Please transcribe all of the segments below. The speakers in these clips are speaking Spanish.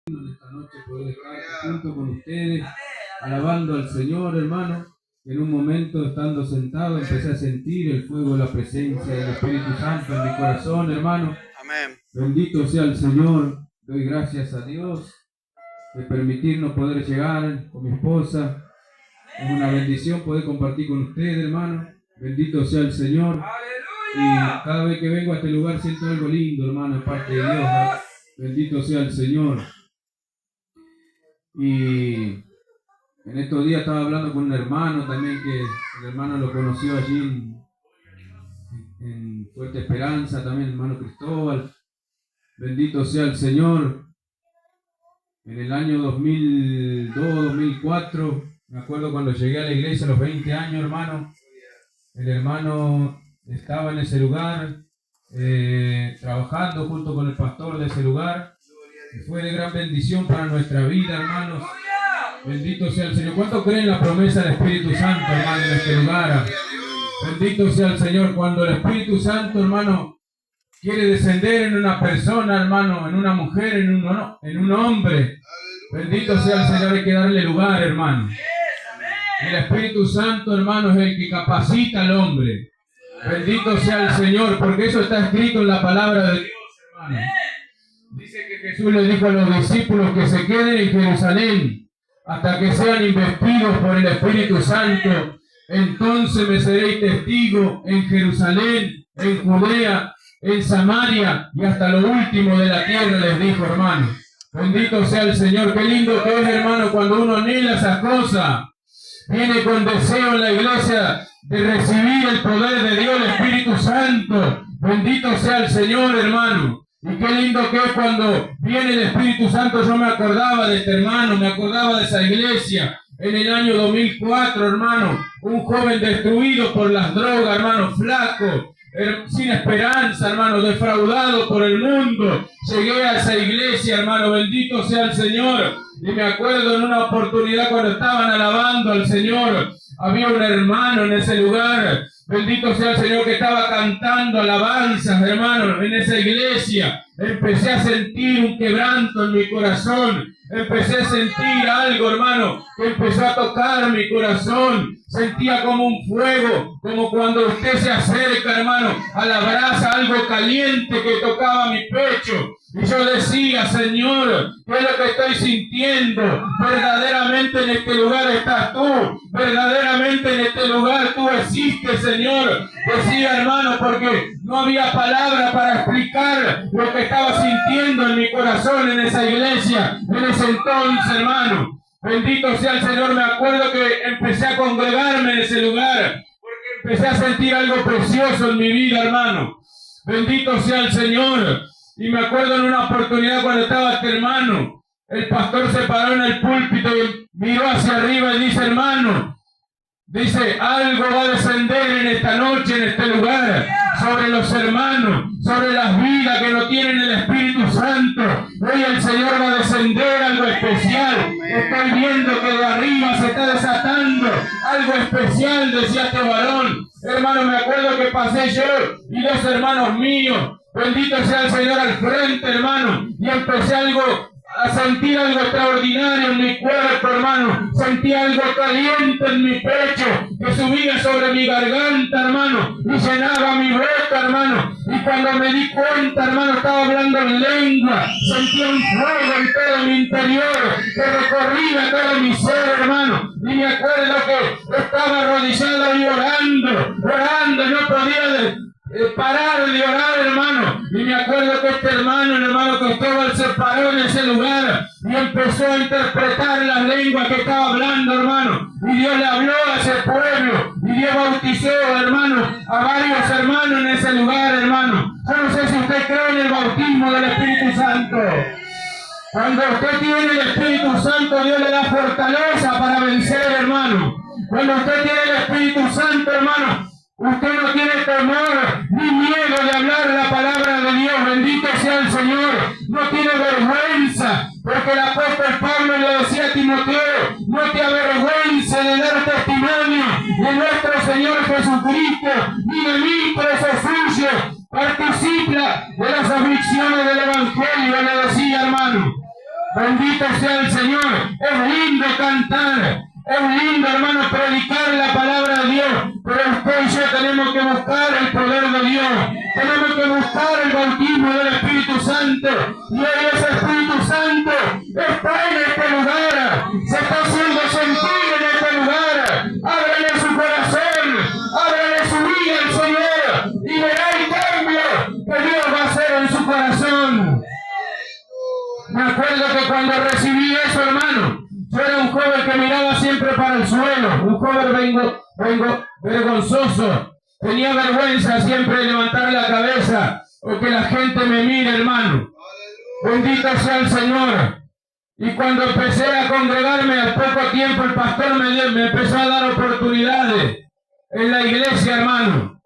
en esta noche poder estar junto con ustedes, alabando al Señor, hermano. En un momento, estando sentado, empecé a sentir el fuego, la presencia del Espíritu Santo en mi corazón, hermano. Amén. Bendito sea el Señor. Doy gracias a Dios de permitirnos poder llegar con mi esposa. Es una bendición poder compartir con ustedes, hermano. Bendito sea el Señor. Y cada vez que vengo a este lugar siento algo lindo, hermano, de parte de Dios, ¿no? Bendito sea el Señor. Y en estos días estaba hablando con un hermano también, que el hermano lo conoció allí en Fuerte Esperanza, también el hermano Cristóbal. Bendito sea el Señor. En el año 2002, 2004, me acuerdo cuando llegué a la iglesia a los 20 años, hermano, el hermano estaba en ese lugar, trabajando junto con el pastor de ese lugar. Y fue de gran bendición para nuestra vida, hermanos. Bendito sea el Señor. ¿Cuántos creen la promesa del Espíritu Santo, hermano, en este lugar? Bendito sea el Señor. Cuando el Espíritu Santo, hermano, quiere descender en una persona, hermano, en una mujer, en un hombre, bendito sea el Señor, hay que darle lugar, hermano. El Espíritu Santo, hermano, es el que capacita al hombre. Bendito sea el Señor, porque eso está escrito en la palabra de Dios, hermano. Dice que Jesús le dijo a los discípulos que se queden en Jerusalén hasta que sean investidos por el Espíritu Santo. Entonces me seréis testigo en Jerusalén, en Judea, en Samaria y hasta lo último de la tierra, les dijo, hermano. Bendito sea el Señor. Qué lindo que es, hermano, cuando uno anhela esas cosas. Viene con deseo en la iglesia de recibir el poder de Dios, el Espíritu Santo. Bendito sea el Señor, hermano. Y qué lindo que es cuando viene el Espíritu Santo. Yo me acordaba de este hermano, me acordaba de esa iglesia. En el año 2004, hermano, un joven destruido por las drogas, hermano, flaco, sin esperanza, hermano, defraudado por el mundo. Llegué a esa iglesia, hermano, bendito sea el Señor. Y me acuerdo en una oportunidad cuando estaban alabando al Señor, había un hermano en ese lugar, bendito sea el Señor, que estaba cantando alabanzas, hermano, en esa iglesia. Empecé a sentir un quebranto en mi corazón. Empecé a sentir algo, hermano, que empezó a tocar mi corazón. Sentía como un fuego, como cuando usted se acerca, hermano, a la brasa, algo caliente que tocaba mi pecho. Y yo decía, Señor, ¿qué es lo que estoy sintiendo? Verdaderamente en este lugar estás tú. Verdaderamente en este lugar tú existes, Señor. Decía, hermano, porque no había palabra para explicar lo que estaba sintiendo en mi corazón en esa iglesia, en ese entonces, hermano. Bendito sea el Señor. Me acuerdo que empecé a congregarme en ese lugar, porque empecé a sentir algo precioso en mi vida, hermano. Bendito sea el Señor. Y me acuerdo en una oportunidad cuando estaba este hermano, el pastor se paró en el púlpito y miró hacia arriba y dice, hermano, dice, algo va a descender en esta noche, en este lugar, sobre los hermanos, sobre las vidas que no tienen el Espíritu Santo. Hoy el Señor va a descender algo especial. Estoy viendo que de arriba se está desatando algo especial, decía este varón. Hermano, me acuerdo que pasé yo y dos hermanos míos, bendito sea el Señor, al frente, hermano, y empecé a sentir algo extraordinario en mi cuerpo, hermano. Sentí algo caliente en mi pecho que subía sobre mi garganta, hermano, y llenaba mi boca, hermano. Y cuando me di cuenta, hermano, estaba hablando en lengua. Sentí un fuego en todo mi interior que recorría todo mi ser, hermano. Y me acuerdo que estaba arrodillado y orando, no podía parar de orar, hermano. Y me acuerdo que este hermano, el hermano Cristóbal, se paró en ese lugar y empezó a interpretar las lenguas que estaba hablando, hermano. Y Dios le habló a ese pueblo y Dios bautizó, hermano, a varios hermanos en ese lugar, hermano. Yo no sé si usted cree en el bautismo del Espíritu Santo. Cuando usted tiene el Espíritu Santo, Dios le da fortaleza para vencer, hermano. Cuando usted tiene el Espíritu Santo, hermano, usted no tiene temor ni miedo de hablar la palabra de Dios. Bendito sea el Señor. No tiene vergüenza, porque el apóstol Pablo le decía a Timoteo, no te avergüences de dar testimonio de nuestro Señor Jesucristo, ni de mí, preso suyo. Participa de las aflicciones del Evangelio, le decía, hermano. Bendito sea el Señor. Es lindo cantar. Es lindo, hermano, predicar la palabra de Dios, pero usted y yo tenemos que buscar el poder de Dios, tenemos que buscar el bautismo del Espíritu Santo, y hoy ese Espíritu Santo está en este lugar, se está haciendo sentir en este lugar. Ábrele su corazón, ábrele su vida al Señor, y verá el cambio que Dios va a hacer en su corazón. Me acuerdo que cuando recibí eso, hermano, yo era un joven que miraba siempre para el suelo, un joven vergonzoso. Tenía vergüenza siempre de levantar la cabeza o que la gente me mire, hermano. Bendito sea el Señor. Y cuando empecé a congregarme, al poco tiempo el pastor me empezó a dar oportunidades en la iglesia, hermano.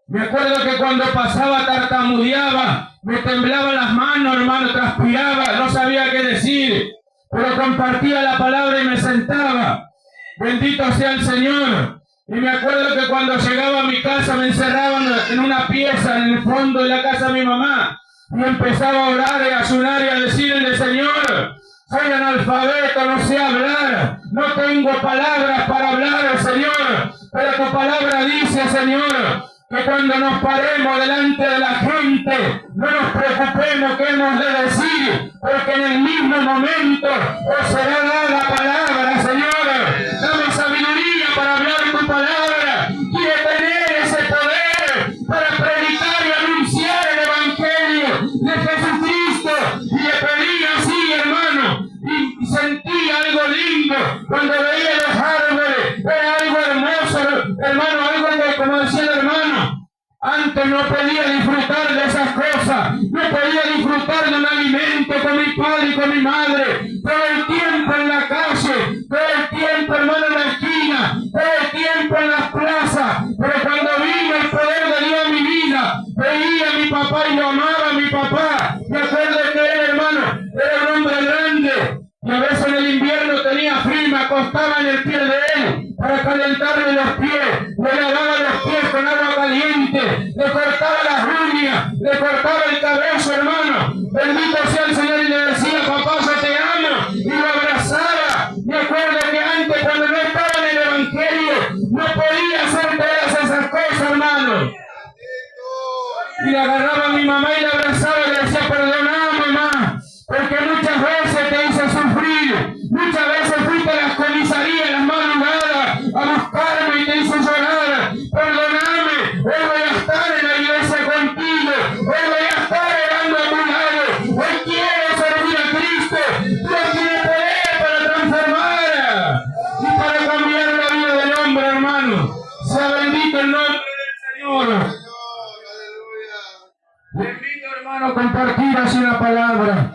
Me acuerdo que cuando pasaba tartamudeaba, me temblaban las manos, hermano, transpiraba, no sabía qué decir. Pero compartía la palabra y me sentaba. Bendito sea el Señor. Y me acuerdo que cuando llegaba a mi casa me encerraban en una pieza en el fondo de la casa de mi mamá. Y empezaba a orar y a ayunar y a decirle: Señor, soy analfabeto, no sé hablar, no tengo palabras para hablar, Señor. Pero tu palabra dice, Señor, que cuando nos paremos delante de la gente, no nos preocupemos qué hemos de decir, porque en el mismo momento os será dada la palabra, Señor. Dame sabiduría para hablar tu palabra y de tener ese poder para predicar y anunciar el Evangelio de Jesucristo. Y le pedí así, hermano, y sentí algo lindo cuando veía los árboles. Era algo hermoso, hermano, algo que, como decía el hermano, antes no podía disfrutar de esas cosas, no podía disfrutar de un alimento con mi padre y con mi madre, todo el tiempo en la calle, todo el tiempo, hermano, en la esquina, todo el tiempo en las plazas. Pero cuando vino el poder de Dios en mi vida, veía a mi papá y lo amaba a mi papá. Me acuerdo que él, hermano, era un hombre grande, y a veces en el invierno tenía frío y me acostaba en el pie de él para calentarle los pies, le lavaba los pies con agua caliente, le cortaba las uñas, le cortaba el cabello, hermano. Bendito sea el Señor, y le decía: papá, yo te amo, y lo abrazaba. Me acuerdo que antes, cuando no estaba en el Evangelio, no podía hacer todas esas cosas, hermano. Y le agarraba a mi mamá y la abrazaba y le decía: perdona, mamá, porque muchas veces te hice sufrir, muchas veces fuiste a las comisarías, las madrugadas, a buscarme y te hice llorar. Perdóname, hoy voy a estar en la iglesia contigo, hoy voy a estar orando a tu lado, hoy quiero servir a Cristo. Dios tiene poder para transformar y para cambiar la vida del hombre, hermano. Sea bendito el nombre del Señor. Le invito, hermano, a compartir así una palabra.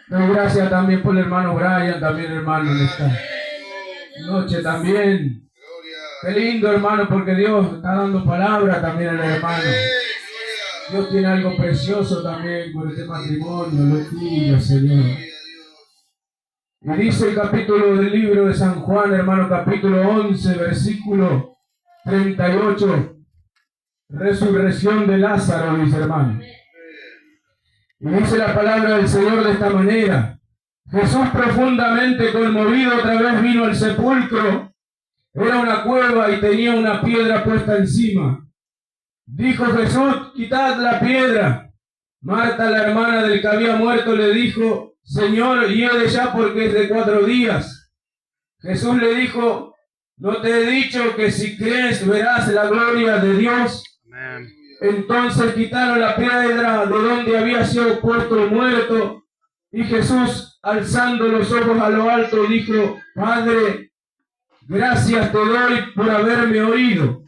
Doy gracias también por el hermano Brian, también hermano, en esta noche también. Qué lindo, hermano, porque Dios está dando palabra también al hermano. Dios tiene algo precioso también por este matrimonio, lo tuyo, Señor. Y dice el capítulo del libro de San Juan, hermano, capítulo 11, versículo 38. Resurrección de Lázaro, dice, hermano. Y dice la palabra del Señor de esta manera: Jesús, profundamente conmovido, otra vez vino al sepulcro. Era una cueva y tenía una piedra puesta encima. Dijo Jesús: quitad la piedra. Marta, la hermana del que había muerto, le dijo: Señor, hiede ya, porque es de 4 días. Jesús le dijo: ¿no te he dicho que si crees verás la gloria de Dios? Amén. Entonces quitaron la piedra de donde había sido puesto el muerto, y Jesús, alzando los ojos a lo alto, dijo: Padre, gracias te doy por haberme oído.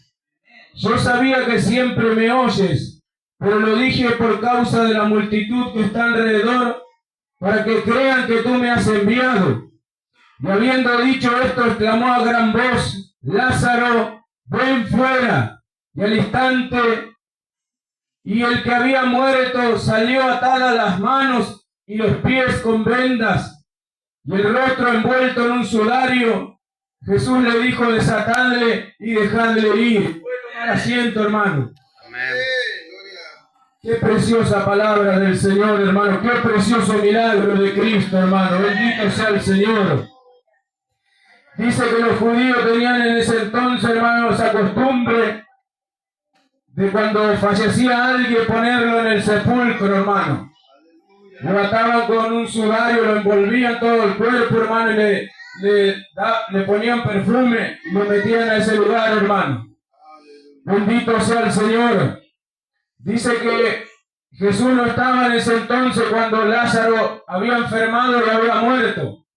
Yo sabía que siempre me oyes, pero lo dije por causa de la multitud que está alrededor, para que crean que tú me has enviado. Y habiendo dicho esto, exclamó a gran voz: Lázaro, ven fuera. Y al instante, y el que había muerto salió atadas las manos y los pies con vendas, y el rostro envuelto en un sudario. Jesús le dijo: desatadle y dejadle ir. Puede tomar asiento, hermano. Amén. Qué preciosa palabra del Señor, hermano. Qué precioso milagro de Cristo, hermano. Bendito sea el Señor. Dice que los judíos tenían en ese entonces, hermano, esa costumbre de cuando fallecía alguien ponerlo en el sepulcro, hermano. Lo ataban con un sudario, lo envolvían todo el cuerpo, hermano, y le ponían perfume y lo metían a ese lugar, hermano. Bendito sea el Señor. Dice que Jesús no estaba en ese entonces cuando Lázaro había enfermado y había muerto.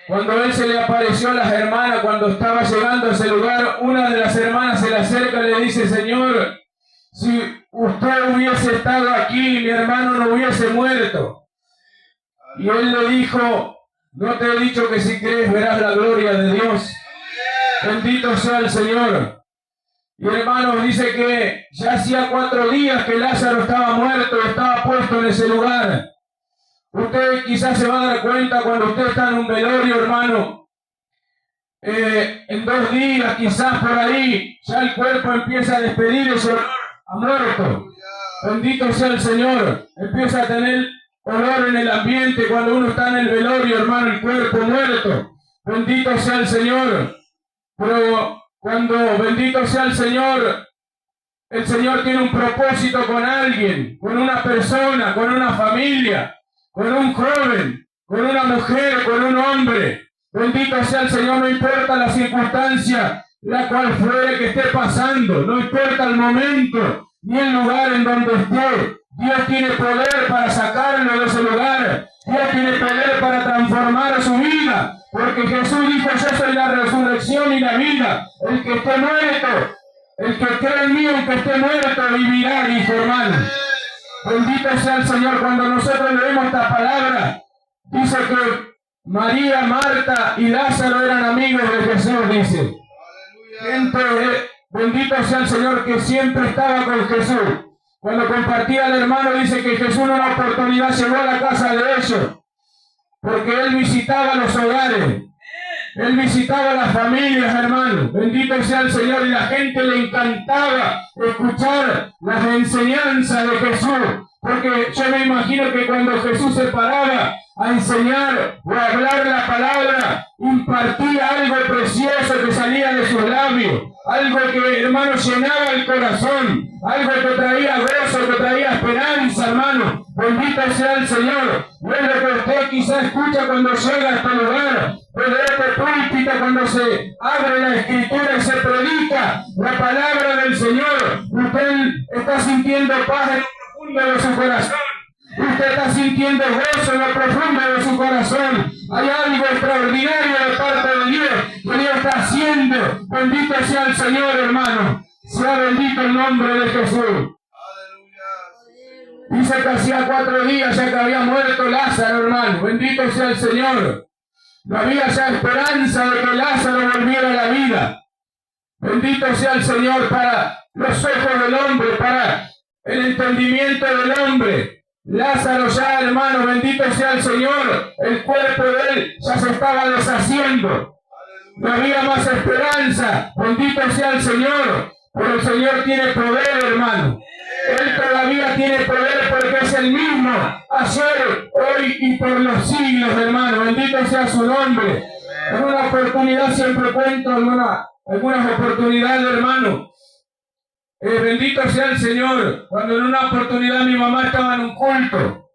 Cuando él se le apareció a las hermanas, cuando estaba llegando a ese lugar, una de las hermanas se le acerca y le dice: Señor, si usted hubiese estado aquí, mi hermano no hubiese muerto. Y él le dijo: no te he dicho que si crees verás la gloria de Dios. Bendito sea el Señor. Y hermanos, dice que ya hacía 4 días que Lázaro estaba muerto y estaba puesto en ese lugar. Usted quizás se va a dar cuenta cuando usted está en un velorio, hermano. En 2 días, quizás por ahí, ya el cuerpo empieza a despedir ese olor a muerto. Bendito sea el Señor. Empieza a tener olor en el ambiente cuando uno está en el velorio, hermano, el cuerpo muerto. Bendito sea el Señor. Pero cuando bendito sea el Señor tiene un propósito con alguien, con una persona, con una familia, con un joven, con una mujer, con un hombre. Bendito sea el Señor, no importa la circunstancia, la cual fuere que esté pasando, no importa el momento, ni el lugar en donde esté. Dios tiene poder para sacarlo de ese lugar. Dios tiene poder para transformar su vida. Porque Jesús dijo: yo soy la resurrección y la vida. El que esté muerto, el que cree en mí, aunque esté muerto, vivirá, dijo, hermano. Bendito sea el Señor. Cuando nosotros leemos esta palabra, dice que María, Marta y Lázaro eran amigos de Jesús, dice. Gente, bendito sea el Señor, que siempre estaba con Jesús. Cuando compartía al hermano, dice que Jesús en una oportunidad llegó a la casa de ellos, porque él visitaba los hogares, él visitaba las familias, hermano. Bendito sea el Señor, y la gente le encantaba escuchar las enseñanzas de Jesús, porque yo me imagino que cuando Jesús se paraba a enseñar o a hablar la palabra, impartía algo precioso que salía de sus labios, algo que, hermano, llenaba el corazón, algo que traía gozo, que traía esperanza, hermano. Bendito sea el Señor. No es lo que usted quizá escucha cuando llega a este lugar, pero este púlpito, cuando se abre la Escritura y se predica la palabra del Señor, usted está sintiendo paz en lo profundo de su corazón. Usted está sintiendo gozo en lo profundo de su corazón. Hay algo extraordinario de parte de Dios que Dios está haciendo. Bendito sea el Señor, hermano. Sea bendito el nombre de Jesús. Dice que hacía 4 días ya que había muerto Lázaro, hermano. Bendito sea el Señor. No había ya esperanza de que Lázaro volviera a la vida. Bendito sea el Señor para los ojos del hombre, para el entendimiento del hombre. Lázaro ya, hermano, bendito sea el Señor, el cuerpo de él ya se estaba deshaciendo. No había más esperanza. Bendito sea el Señor. Pero el Señor tiene poder, hermano. Él todavía tiene poder porque es el mismo ayer, hoy y por los siglos, hermano. Bendito sea su nombre. En una oportunidad siempre cuento algunas oportunidades, hermano. Bendito sea el Señor. Cuando en una oportunidad mi mamá estaba en un culto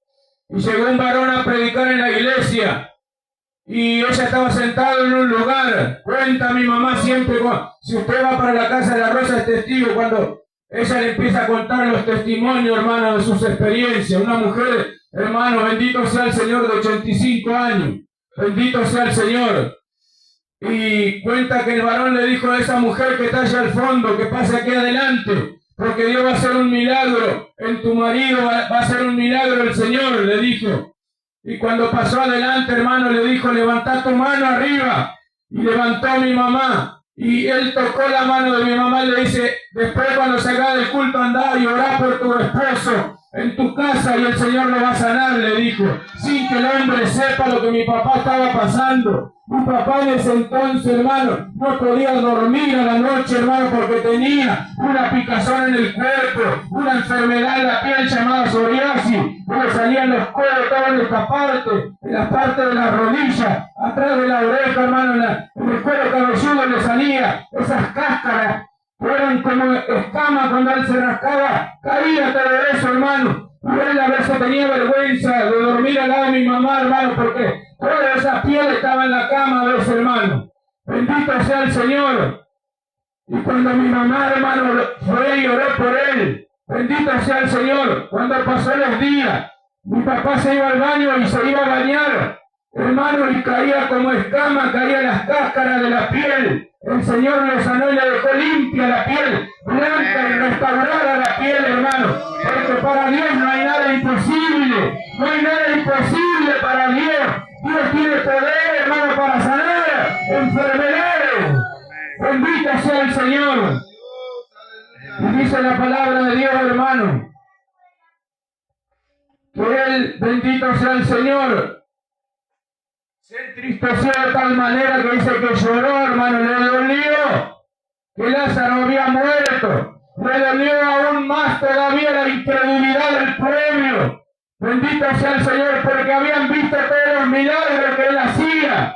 y llegó un varón a predicar en la iglesia y ella estaba sentada en un lugar. Cuenta mi mamá siempre, si usted va para la casa de la Rosa es testigo, cuando ella le empieza a contar los testimonios, hermano, de sus experiencias. Una mujer, hermano, bendito sea el Señor, de 85 años. Bendito sea el Señor. Y cuenta que el varón le dijo a esa mujer que está allá al fondo, que pase aquí adelante, porque Dios va a hacer un milagro en tu marido, va a hacer un milagro el Señor, le dijo. Y cuando pasó adelante, hermano, le dijo: levantá tu mano arriba. Y levantó a mi mamá. Y él tocó la mano de mi mamá y le dice: después cuando se haga del culto, andá y orá por tu esposo, en tu casa y el Señor lo va a sanar, le dijo, sin que el hombre sepa lo que mi papá estaba pasando. Mi papá en ese entonces, hermano, no podía dormir a la noche, hermano, porque tenía una picazón en el cuerpo, una enfermedad en la piel llamada psoriasis, le salían los codos, toda en esta parte, en la parte de la rodilla, atrás de la oreja, hermano, en el cuero cabelludo le salía esas cáscaras. Fueron como escamas cuando él se rascaba, caía todo eso, hermano. Y él a veces tenía vergüenza de dormir al lado de mi mamá, hermano, porque toda esa piel estaba en la cama a veces, hermano. Bendito sea el Señor. Y cuando mi mamá, hermano, fue y oró por él, bendito sea el Señor. Cuando pasó los días, mi papá se iba al baño y se iba a bañar, hermano, y caía como escama, caían las cáscaras de la piel. El Señor lo sanó y le dejó limpia la piel, blanca y restaurada la piel, hermano. Porque para Dios no hay nada imposible. No hay nada imposible para Dios. Dios tiene poder, hermano, para sanar enfermedades. Bendito sea el Señor. Y dice la palabra de Dios, hermano, que Él, bendito sea el Señor, se entristeció de tal manera que dice que lloró, hermano, le dolió que Lázaro había muerto, le dolió aún más todavía la incredulidad del pueblo. Bendito sea el Señor, porque habían visto todos los milagros que Él hacía.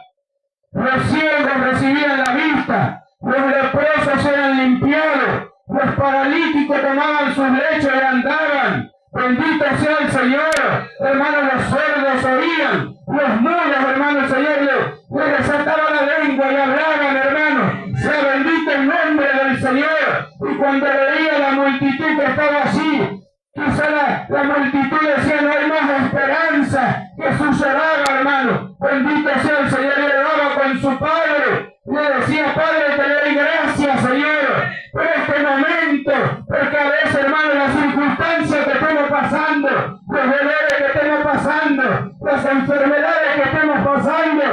Los ciegos recibían la vista, los leprosos eran limpiados, los paralíticos tomaban sus lechos y andaban. Bendito sea el Señor, hermano, los sordos oían, los mudos, hermano, el Señor le desataba la lengua y hablaban, hermano. Sea bendito el nombre del Señor. Y cuando veía la multitud que estaba allí, quizá la multitud decía, no hay más esperanza. Jesús lloraba, hermano. Bendito sea el Señor, y oraba con su Padre. Le decía, Padre, te doy gracias, Señor, por este momento, porque a veces, hermano, las circunstancias que estamos pasando, los dolores que estamos pasando, las enfermedades que estamos pasando,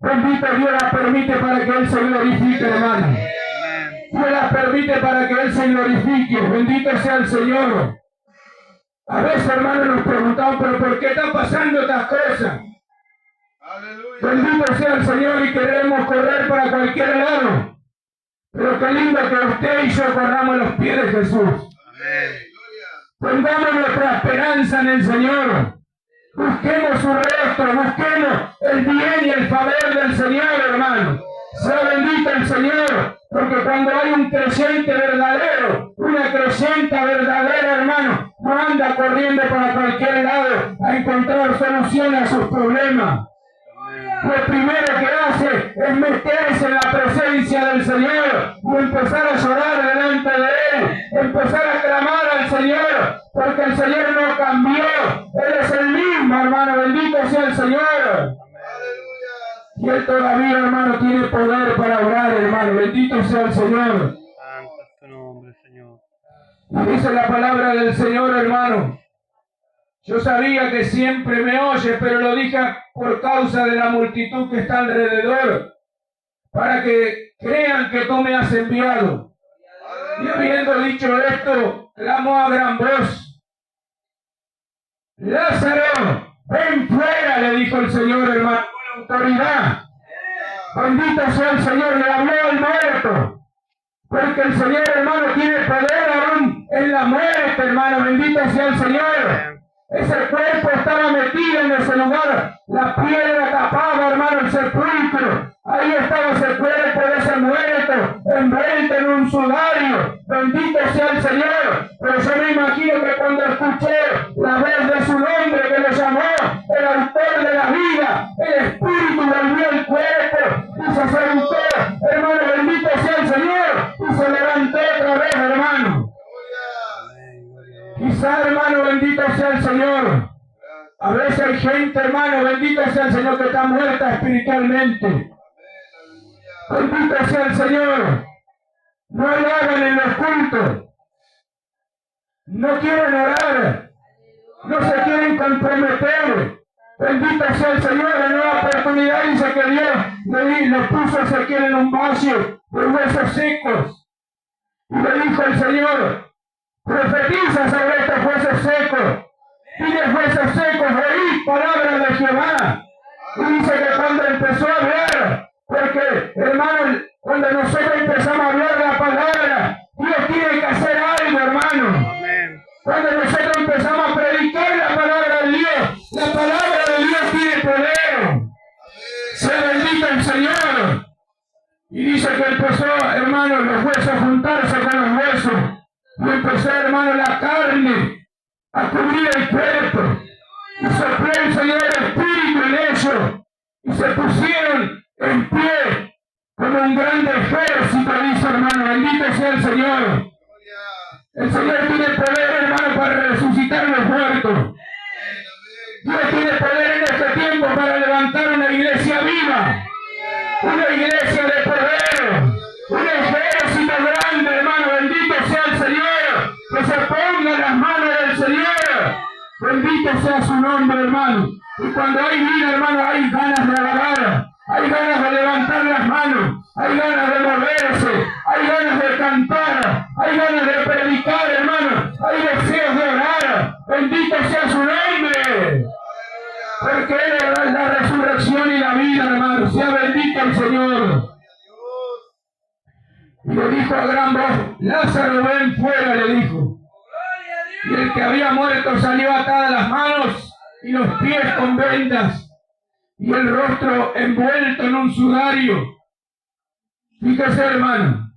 bendito Dios las permite para que Él se glorifique, hermano. Dios las permite para que Él se glorifique. Bendito sea el Señor. A veces, hermano, nos preguntamos, pero ¿por qué están pasando estas cosas? Bendito sea el Señor, y queremos correr para cualquier lado. Pero qué lindo que usted y yo corramos los pies de Jesús. Pongamos nuestra esperanza en el Señor. Busquemos su rostro, busquemos el bien y el favor del Señor, hermano. Sea bendito el Señor, porque cuando hay un creyente verdadero, una creyenta verdadera, hermano, no anda corriendo para cualquier lado a encontrar soluciones a sus problemas. Lo primero que hace es meterse en la presencia del Señor y empezar a llorar delante de Él, empezar a clamar al Señor, porque el Señor no cambió. Él es el mismo, hermano, bendito sea el Señor. Y Él todavía, hermano, tiene poder para orar, hermano, bendito sea el Señor. Santo es tu nombre, Señor. Y dice la palabra del Señor, hermano. Yo sabía que siempre me oye, pero lo dije por causa de la multitud que está alrededor, para que crean que tú me has enviado. Y habiendo dicho esto, clamó a gran voz: Lázaro, ven fuera, le dijo el Señor, hermano, con autoridad. Bendito sea el Señor, le habló al muerto, porque el Señor, hermano, tiene poder aún en la muerte, hermano, bendito sea el Señor. Ese cuerpo estaba metido en ese lugar, la piedra tapaba, hermano, el sepulcro. Ahí estaba ese cuerpo de ese muerto, envuelto en un sudario. Bendito sea el Señor. Pero yo me imagino que cuando escuché la voz de su nombre que lo llamó, el autor de la vida, el espíritu volvió al cuerpo y se sentó, hermano, bendito sea el Señor, y se levantó otra vez, hermano. Quizá, hermano, bendito sea el Señor. A veces hay gente, hermano, bendito sea el Señor, que está muerta espiritualmente. Bendito sea el Señor. No lo hagan en los cultos. No quieren orar. No se quieren comprometer. Bendito sea el Señor. En una oportunidad dice que Dios le puso a Ezequiel en un valle de huesos secos. Y le dijo el Señor: Profetiza sobre estos huesos secos. Dile, huesos secos, oíd palabra de Jehová. Y dice que cuando empezó a hablar, porque, hermano, cuando nosotros empezamos a hablar la palabra, Dios tiene que hacer algo, hermano. Amén. Cuando nosotros empezamos a predicar la palabra de Dios tiene poder. Sea bendito el Señor. Y dice que empezó, hermano, los huesos a juntarse con los huesos. Y empezó, hermano, la carne a cubrir el cuerpo. Y sopló el Señor el Espíritu en ellos. Y se pusieron en pie como un grande ejército, dice, hermano. Bendito sea el Señor. El Señor tiene poder, hermano, para resucitar a los muertos. Dios tiene poder en este tiempo para levantar una iglesia viva. Una iglesia de poder. Un ejército grande, hermano. Bendito sea el Señor. Que se ponga en las manos del Señor. Bendito sea su nombre, hermano. Y cuando hay vida, hermano, hay ganas de alabar. Hay ganas de levantar las manos. Hay ganas de moverse. Hay ganas de cantar. Hay ganas de predicar, hermano. Hay deseos de orar. Bendito sea su nombre. Porque Él es la resurrección y la vida, hermano. Sea bendito el Señor. Y le dijo a gran voz, Lázaro, ven fuera, le dijo. Y el que había muerto salió atada las manos y los pies con vendas y el rostro envuelto en un sudario. Fíjese, hermano,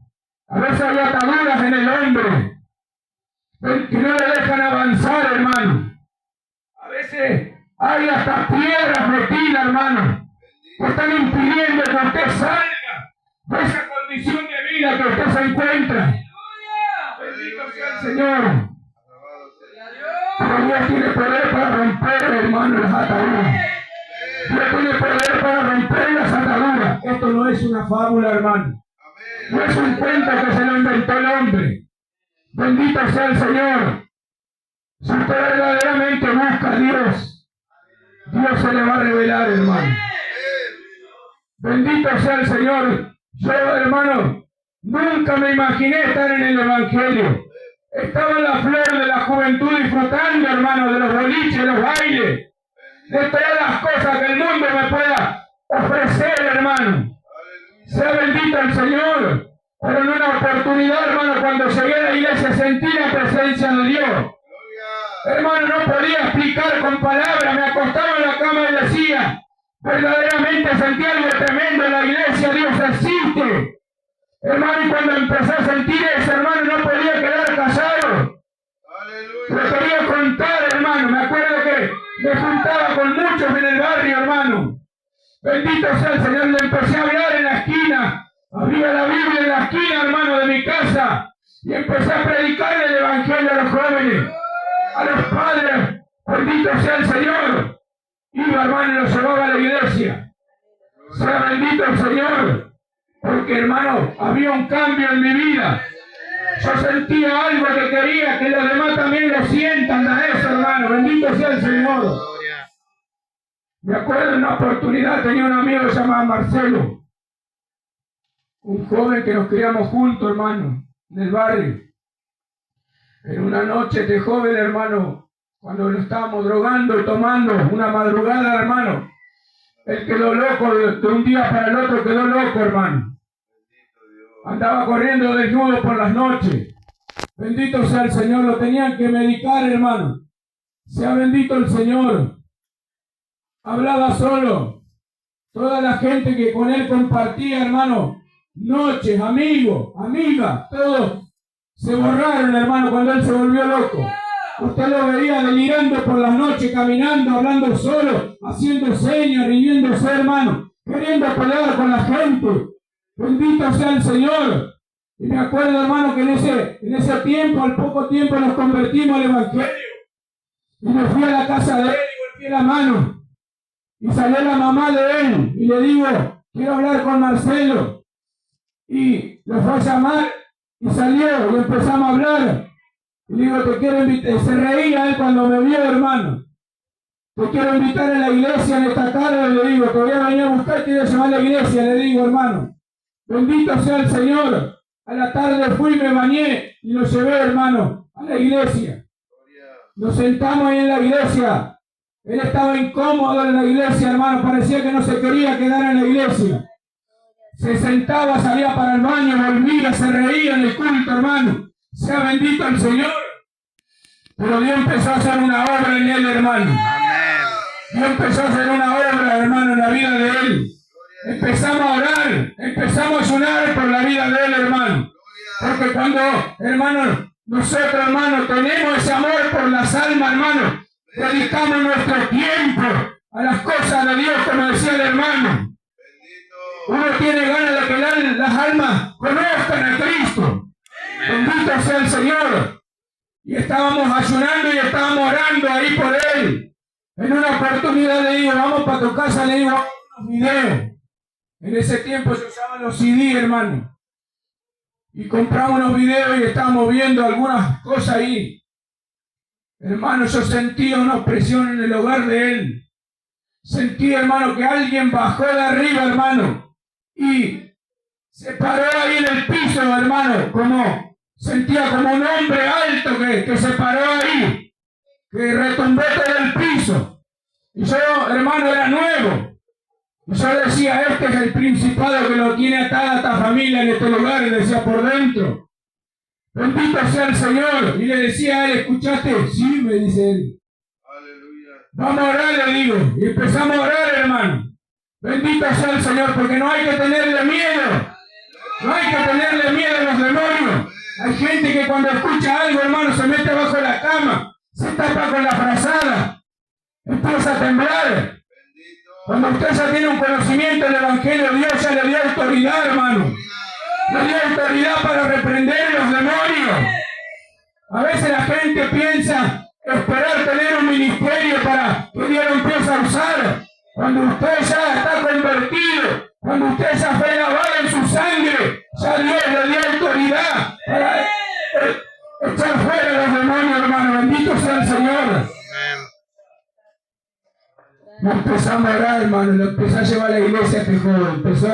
a veces hay ataduras en el hombre que no le dejan avanzar, hermano. A veces hay hasta piedras metidas, hermano, que están impidiendo que usted salga de esa condición de vida que usted se encuentra. Bendito sea el Señor. Pero Dios tiene poder para romper, hermano, las ataduras. Dios tiene poder para romper las ataduras. Esto no es una fábula, hermano. No es un cuento que se lo inventó el hombre. Bendito sea el Señor. Si usted verdaderamente busca a Dios, Dios se le va a revelar, hermano. Bendito sea el Señor. Yo, hermano, nunca me imaginé estar en el Evangelio. Estaba en la flor de la juventud disfrutando, hermano, de los boliches, los bailes, de todas las cosas que el mundo me pueda ofrecer, hermano. Sea bendito el Señor. Pero en una oportunidad, hermano, cuando llegué a la iglesia sentí la presencia de Dios. Hermano, no podía explicar con palabras. Me acostaba en la cama y decía, verdaderamente sentí algo tremendo en la iglesia. Dios existe. Hermano, y cuando empecé a sentir eso, hermano, no podía quedar callado. Le quería contar, hermano. Me acuerdo que me juntaba con muchos en el barrio, hermano. Bendito sea el Señor. Le empecé a hablar en la esquina. Abría la Biblia en la esquina, hermano, de mi casa. Y empecé a predicar el Evangelio a los jóvenes, a los padres. Bendito sea el Señor. Iba, hermano, y lo llevaba a la iglesia. Sea bendito el Señor. Porque, hermano, había un cambio en mi vida. Yo sentía algo que quería que los demás también lo sientan a eso, hermano. Bendito sea el Señor. Me acuerdo en una oportunidad, tenía un amigo que se llamaba Marcelo. Un joven que nos criamos juntos, hermano, en el barrio. En una noche de joven, hermano, cuando nos estábamos drogando y tomando, una madrugada, hermano, él quedó loco, de un día para el otro quedó loco, hermano. Andaba corriendo desnudo por las noches. Bendito sea el Señor, lo tenían que medicar, hermano. Sea bendito el Señor. Hablaba solo. Toda la gente que con él compartía, hermano, noches, amigos, amigas, todos se borraron, hermano, cuando él se volvió loco. Usted lo veía delirando por las noches, caminando, hablando solo, haciendo señas, riéndose, hermano, queriendo pelear con la gente. Bendito sea el Señor. Y me acuerdo, hermano, que en ese tiempo, al poco tiempo, nos convertimos al Evangelio. Y me fui a la casa de él y golpeé la mano. Y salió la mamá de él y le digo, quiero hablar con Marcelo. Y lo fue a llamar y salió y empezamos a hablar. Y le digo, te quiero invitar. Se reía él cuando me vio, hermano. Te quiero invitar a la iglesia en esta tarde. Le digo, te voy a venir a buscar y te voy a llamar a la iglesia. Le digo, hermano. Bendito sea el Señor. A la tarde fui, me bañé y lo llevé, hermano, a la iglesia. Nos sentamos ahí en la iglesia. Él estaba incómodo en la iglesia, hermano. Parecía que no se quería quedar en la iglesia. Se sentaba, salía para el baño, volvía, se reía en el culto, hermano. Sea bendito el Señor. Pero Dios empezó a hacer una obra en él, hermano. Dios empezó a hacer una obra, hermano, en la vida de él. Empezamos a orar, empezamos a ayunar por la vida de él, hermano. Porque cuando, hermano, nosotros, hermano, tenemos ese amor por las almas, hermano, dedicamos nuestro tiempo a las cosas de Dios, como decía el hermano. Uno tiene ganas de que las almas conozcan a Cristo. Bendito sea el Señor. Y estábamos ayunando y estábamos orando ahí por él. En una oportunidad le digo, vamos para tu casa, le digo, vamos a unos videos. En ese tiempo se usaban los CD, hermano. Y compramos unos videos y estábamos viendo algunas cosas ahí. Hermano, yo sentía una opresión en el hogar de él. Sentí, hermano, que alguien bajó de arriba, hermano. Y se paró ahí en el piso, hermano. Sentía como un hombre alto que se paró ahí. Que retumbó todo el piso. Y yo, hermano, era nuevo. Y yo decía, este es el principado que lo tiene atada a esta familia en este lugar. Y decía por dentro. Bendito sea el Señor. Y le decía a él, ¿escuchaste? Sí, me dice él. Aleluya. Vamos a orar, le digo. Y empezamos a orar, hermano. Bendito sea el Señor, porque no hay que tenerle miedo. No hay que tenerle miedo a los demonios. Hay gente que cuando escucha algo, hermano, se mete bajo la cama, se tapa con la frazada, empieza a temblar. Cuando usted ya tiene un conocimiento del Evangelio, Dios ya le dio autoridad, hermano. Le dio autoridad para reprender los demonios. A veces la gente piensa esperar tener un ministerio para que Dios lo empiece a usar. Cuando usted ya está convertido, cuando usted ya fue lavado en su sangre, ya Dios le dio autoridad para echar fuera los demonios, hermano. Bendito sea el Señor. Nos empezamos a orar, hermano, lo empezó a llevar a la iglesia a este joven, empezó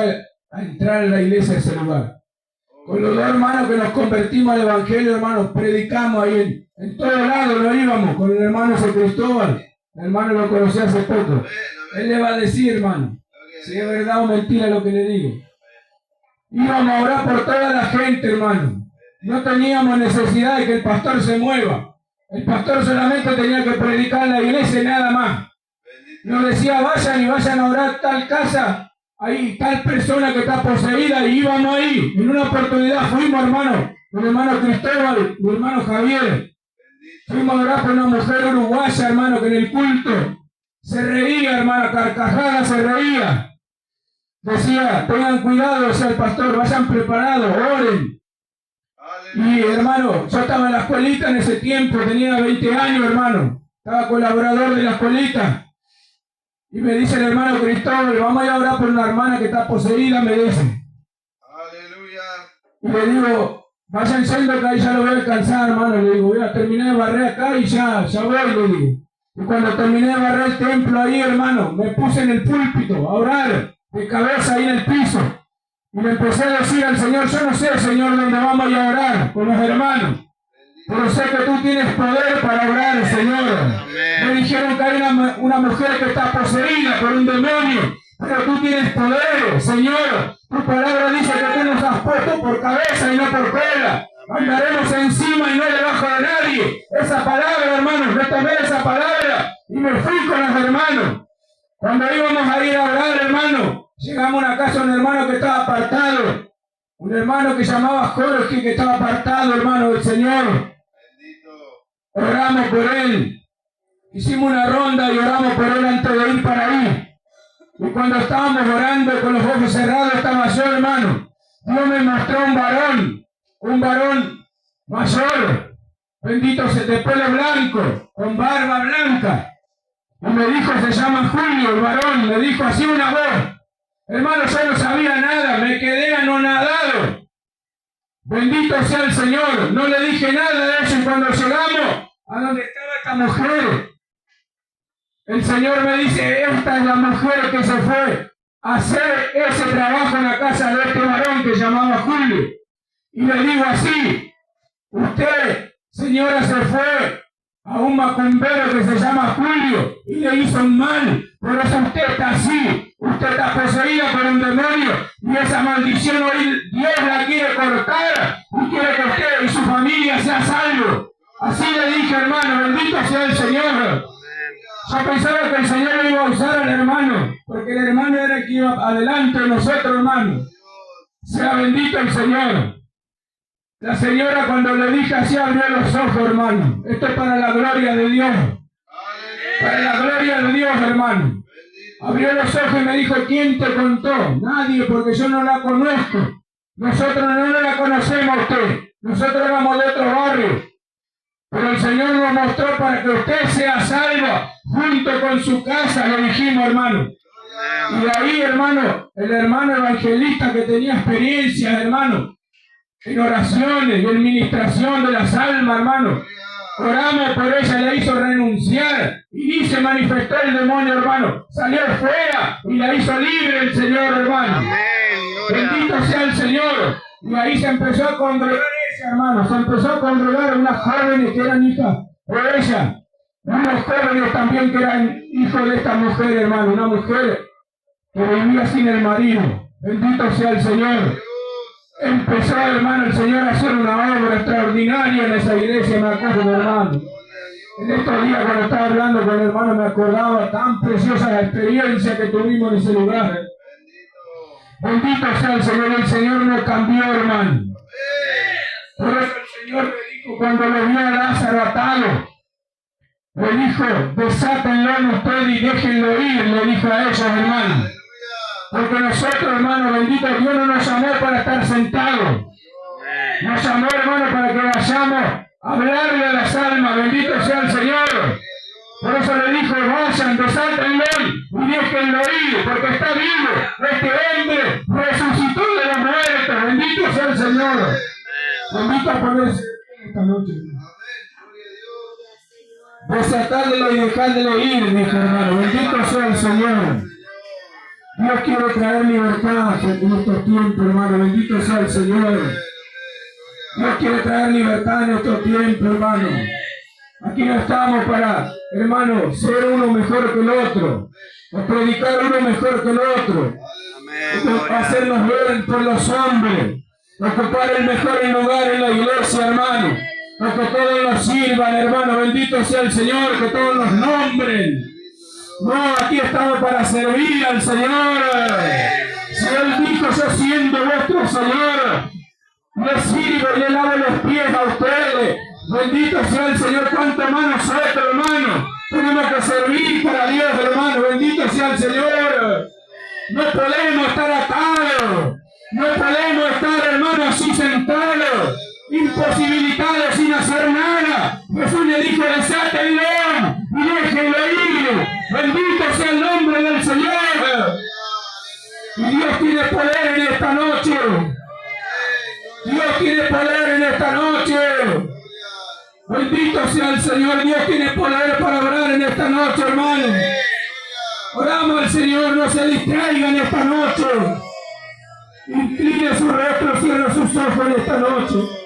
a entrar en la iglesia a ese lugar. Con los dos hermanos que nos convertimos al Evangelio, hermano, predicamos ahí en todos lados, lo íbamos, con el hermano San Cristóbal, el hermano lo conocí hace poco. Él le va a decir, hermano, si es verdad o mentira lo que le digo. Íbamos a orar por toda la gente, hermano. No teníamos necesidad de que el pastor se mueva. El pastor solamente tenía que predicar en la iglesia y nada más. Nos decía, vayan y vayan a orar tal casa, hay tal persona que está poseída, y íbamos ahí. En una oportunidad fuimos, hermano, con el hermano Cristóbal y el hermano Javier. Fuimos a orar por una mujer uruguaya, hermano, que en el culto se reía, hermano, carcajada se reía. Decía, tengan cuidado, decía el pastor, vayan preparados, oren. Y hermano, yo estaba en la escuelita en ese tiempo, tenía 20 años, hermano. Estaba colaborador de la escuelita. Y me dice el hermano Cristóbal, vamos a ir a orar por una hermana que está poseída, me dice. Aleluya. Y le digo, vayan yendo que ahí ya lo voy a alcanzar, hermano. Le digo, voy a terminar de barrer acá y ya voy, le digo. Y cuando terminé de barrer el templo ahí, hermano, me puse en el púlpito a orar, de cabeza ahí en el piso. Y le empecé a decir al Señor, yo no sé, Señor, dónde vamos a ir a orar con los hermanos. Pero sé que tú tienes poder para orar, Señor. Me dijeron que hay una mujer que está poseída por un demonio, pero tú tienes poder, Señor. Tu palabra dice que tú nos has puesto por cabeza y no por cola. Andaremos encima y no debajo de nadie. Esa palabra, hermanos, yo tomé esa palabra y me fui con los hermanos. Cuando íbamos a ir a orar, hermano, llegamos a una casa de un hermano que estaba apartado. Un hermano que llamaba Jorge, que estaba apartado, hermano del Señor. Oramos por él. Hicimos una ronda y oramos por él antes de ir para ahí. Y cuando estábamos orando con los ojos cerrados, estaba yo, hermano. Dios me mostró un varón mayor, bendito, de pelo blanco, con barba blanca. Y me dijo, se llama Julio, el varón. Me dijo así una voz. Hermano, yo no sabía nada, me quedé anonadado. Bendito sea el Señor. No le dije nada de eso. Y cuando llegamos a donde estaba esta mujer, el Señor me dice, esta es la mujer que se fue a hacer ese trabajo en la casa de este varón que llamaba Julio. Y le digo así, usted Señora se fue a un macumbero que se llama Julio y le hizo un mal. Por eso usted está así. Usted está poseída por un demonio y esa maldición hoy Dios la quiere cortar y quiere que usted y su familia sea salvo. Así le dije, hermano, bendito sea el Señor. Yo pensaba que el Señor iba a usar al hermano, porque el hermano era el que iba adelante de nosotros, hermano. Sea bendito el Señor. La señora cuando le dije así abrió los ojos, hermano. Esto es para la gloria de Dios. Para la gloria de Dios, hermano. Abrió los ojos y me dijo, ¿quién te contó? Nadie, porque yo no la conozco. Nosotros no la conocemos a usted. Nosotros éramos de otro barrio. Pero el Señor nos mostró para que usted sea salvo junto con su casa, lo dijimos, hermano. Y de ahí, hermano, el hermano evangelista que tenía experiencia, hermano, en oraciones y en ministración de las almas, hermano. Oramos por ella, la hizo renunciar y se manifestó el demonio, hermano. Salió fuera y la hizo libre el Señor, hermano. Bendito sea el Señor. Y ahí se empezó a congregar ella, hermano. Se empezó a congregar unas jóvenes que eran hijas de ella. Unos jóvenes también que eran hijos de esta mujer, hermano. Una mujer que vivía sin el marido. Bendito sea el Señor. Empezó, hermano, el Señor a hacer una obra extraordinaria en esa iglesia, me acuerdo, hermano. En estos días, cuando estaba hablando con el hermano, me acordaba tan preciosa la experiencia que tuvimos en ese lugar. Bendito sea el Señor nos cambió, hermano. Por eso el Señor me dijo, cuando lo vio a Lázaro atado, le dijo, desátenlo ustedes y déjenlo ir, le dijo a ellos, hermano. Porque nosotros, hermano, bendito Dios, no nos llamó para estar sentados. Nos llamó, hermano, para que vayamos a hablarle a las almas. Bendito sea el Señor. Por eso le dijo, vayan, desátenlo y déjenlo ir, porque está vivo. Este hombre resucitó de los muertos. Bendito sea el Señor. Bendito por eso esta noche. Desatádelo y dejádelo ir, dijo, hermano. Bendito sea el Señor. Dios quiere traer libertad en estos tiempos, hermano. Bendito sea el Señor. Dios quiere traer libertad en estos tiempos, hermano. Aquí no estamos para, hermano, ser uno mejor que el otro. O predicar uno mejor que el otro. O hacernos ver por los hombres. Ocupar el mejor lugar en la iglesia, hermano. O que todos nos sirvan, hermano. Bendito sea el Señor, que todos nos nombren. No, aquí estamos para servir al Señor. Si Él dijo, yo siendo vuestro Señor, le sirvo y le lavo los pies a ustedes. Bendito sea el Señor. ¿Cuánto más nosotros, hermano? Tenemos que servir para Dios, hermano. Bendito sea el Señor. No podemos estar atados. No podemos estar, hermano, así sentados, imposibilitados, sin hacer nada. Jesús le dijo, desátenlo y déjenlo ir. Bendito sea el nombre del Señor. Y Dios tiene poder en esta noche. Dios tiene poder en esta noche. Bendito sea el Señor. Dios tiene poder para orar en esta noche, hermano. Oramos al Señor, no se distraigan esta noche. Incline su rostro, cierre sus ojos en esta noche.